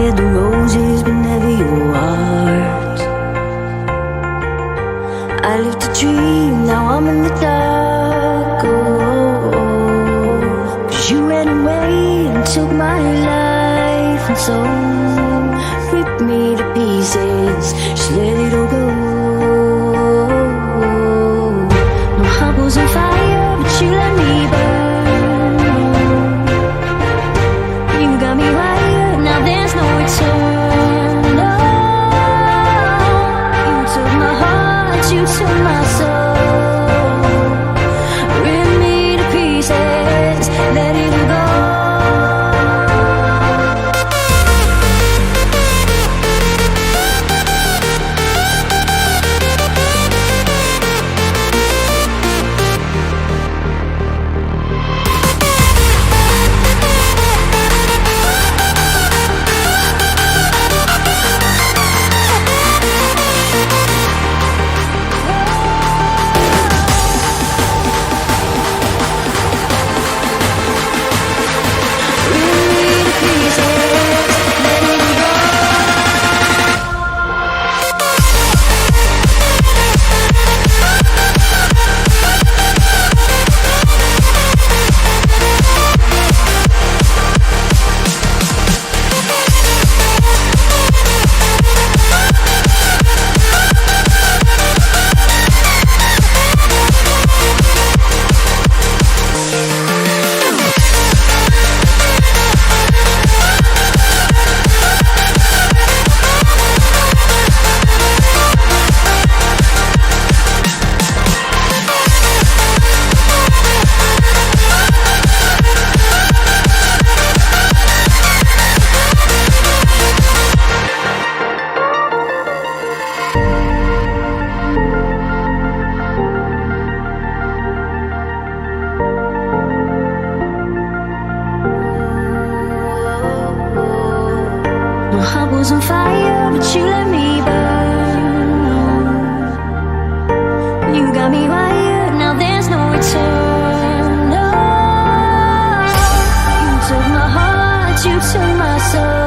had the roses, but never your heart. I lived a dream, now I'm in the dark. Oh, 'cause you ran away and took my life, and so ripped me to pieces, just let it all go. My heart was on fire, but you let me burn. You got me wired, now there's no return. No, you took my heart, you took my soul, ripped me to pieces, let it all go. My heart was on fire, but you let me burn. You got me wired, now there's no return. No, you took my heart, you took my soul.